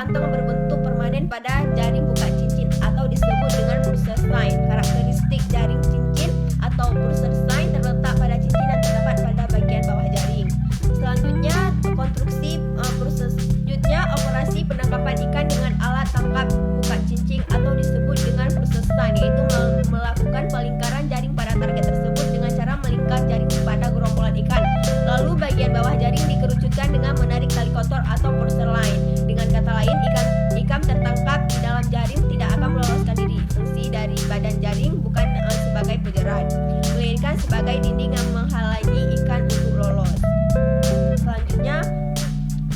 kantong berbentuk permanen pada jaring buka cincin atau disebut dengan purse sign. Karakteristik jaring cincin atau purse sign terletak pada cincin yang terdapat pada bagian bawah jaring. Selanjutnya, operasi penangkapan ikan dengan alat tangkap buka cincin atau disebut dengan purse sign, yaitu melakukan pelingkaran jaring pada target tersebut dengan cara melingkar jaring pada gerombolan ikan. Lalu bagian bawah jaring dikerucutkan dengan menarik tali kotor atau purse line. Dengan kata lain, ikan tertangkap di dalam jaring tidak akan meloloskan diri. Fungsi dari badan jaring bukan sebagai penjerat, melainkan sebagai dinding yang menghalangi ikan untuk lolos.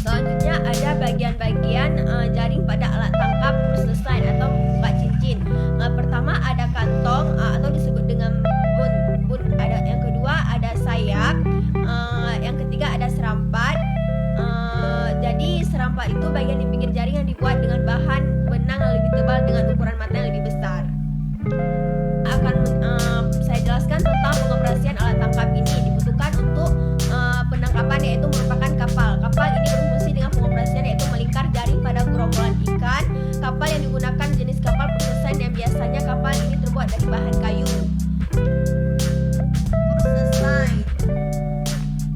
Selanjutnya ada bagian-bagian jaring pada alat tangkap purse sign atau buka cincin. Pertama ada kantong atau disebut dengan bun. Yang kedua ada sayap. Yang ketiga ada serampat. Jadi serampat itu bagian di pinggir jaring yang dibuat dengan bahan benang yang lebih tebal dengan ukuran mata yang lebih besar. Saya jelaskan tentang pengoperasian alat tangkap ini. Dibutuhkan untuk penangkapan, yaitu merupakan kapal. Kapal ini berfungsi dengan pengoperasian yaitu melingkar jaring pada gerombolan ikan. Kapal yang digunakan jenis kapal purse sign yang biasanya kapal ini terbuat dari bahan kayu.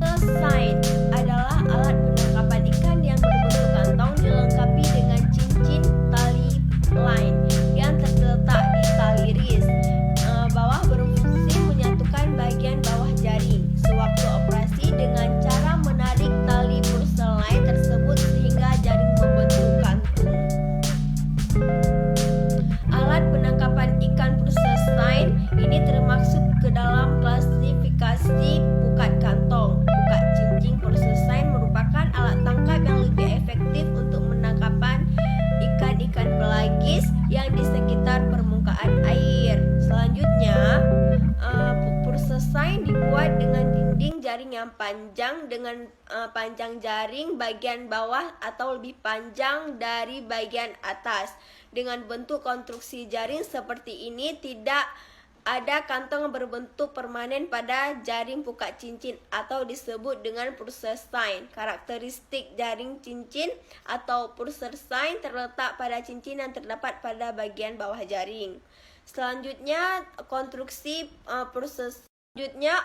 Purse sign adalah alat penangkapan ikan yang berbentuk kantong dilengkapi dengan cincin tali line yang terletak di tali wrist. Bawah berfungsi menyatukan bagian bawah jaring sewaktu operasi dengan cara menarik tali purse line tersebut sehingga jaring membentuk kantung. Alat penangkapan ikan purse sign ini termasuk ke dalam klasifikasi bukat kantong. Bukat cincin purse sign merupakan alat tangkap yang lebih efektif untuk menangkapan ikan-ikan pelagis yang di sekitar permukaan air. Selanjutnya, purse sign dibuat dengan dinding jaring yang panjang dengan panjang jaring bagian bawah atau lebih panjang dari bagian atas. Dengan bentuk konstruksi jaring seperti ini, tidak ada kantong berbentuk permanen pada jaring buka cincin atau disebut dengan purse sign. Karakteristik jaring cincin atau purse sign terletak pada cincin yang terdapat pada bagian bawah jaring. Selanjutnya,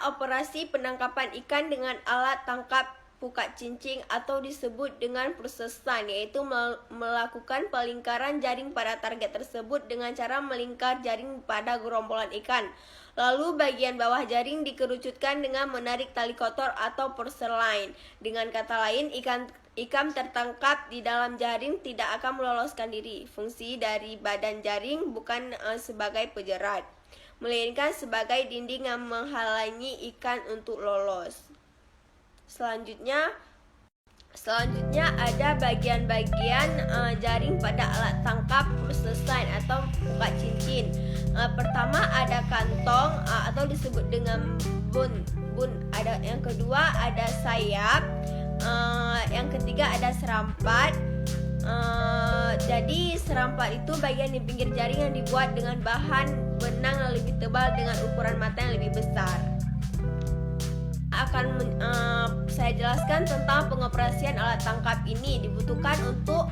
operasi penangkapan ikan dengan alat tangkap buka cincin atau disebut dengan purse sign, yaitu melakukan pelingkaran jaring pada target tersebut dengan cara melingkar jaring pada gerombolan ikan. Lalu bagian bawah jaring dikerucutkan dengan menarik tali kotor atau purse line. Dengan kata lain, ikan tertangkap di dalam jaring tidak akan meloloskan diri. Fungsi dari badan jaring bukan sebagai penjerat, melainkan sebagai dinding yang menghalangi ikan untuk lolos. Selanjutnya ada bagian-bagian jaring pada alat tangkap purse sign atau buka cincin. Pertama ada kantong atau disebut dengan bun. Yang kedua ada sayap. Yang ketiga ada serampat. Jadi serampat itu bagian di pinggir jaring yang dibuat dengan bahan benang yang lebih tebal dengan ukuran mata yang lebih besar. Saya jelaskan tentang pengoperasian alat tangkap ini. Dibutuhkan untuk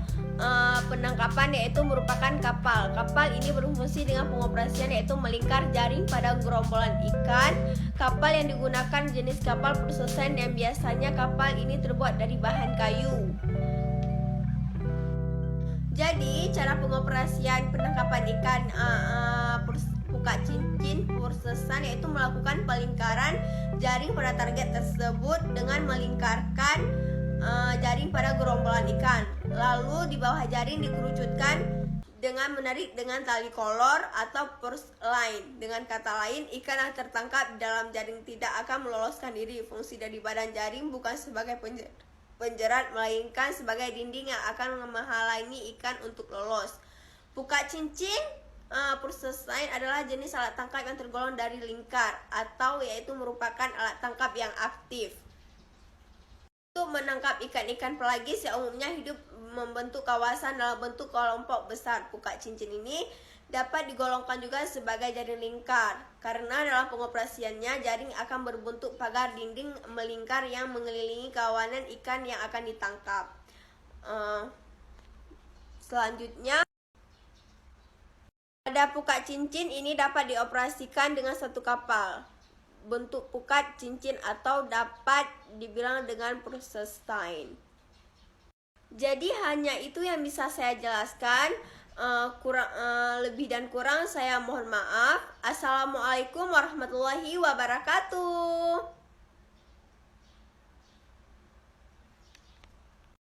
penangkapan, yaitu merupakan kapal. Kapal ini berfungsi dengan pengoperasian yaitu melingkar jaring pada gerombolan ikan. Kapal yang digunakan jenis kapal purse sign yang biasanya kapal ini terbuat dari bahan kayu. Jadi cara pengoperasian penangkapan ikan buka cincin purse sign yaitu melakukan pelingkaran jaring pada target tersebut dengan melingkarkan jaring pada gerombolan ikan. Lalu di bawah jaring dikerucutkan dengan menarik dengan tali kolor atau purse line. Dengan kata lain, ikan yang tertangkap di dalam jaring tidak akan meloloskan diri. Fungsi dari badan jaring bukan sebagai penjerat, melainkan sebagai dinding yang akan menghalangi ikan untuk lolos. Buka cincin purse sign adalah jenis alat tangkap yang tergolong dari lingkar atau yaitu merupakan alat tangkap yang aktif untuk menangkap ikan-ikan pelagis yang umumnya hidup membentuk kawasan dalam bentuk kelompok besar. Buka cincin ini dapat digolongkan juga sebagai jaring lingkar karena dalam pengoperasiannya jaring akan berbentuk pagar dinding melingkar yang mengelilingi kawanan ikan yang akan ditangkap. Selanjutnya, pada pukat cincin ini dapat dioperasikan dengan satu kapal bentuk pukat cincin atau dapat dibilang dengan proses Stein. Jadi hanya itu yang bisa saya jelaskan. Lebih dan kurang saya mohon maaf. Assalamualaikum warahmatullahi wabarakatuh.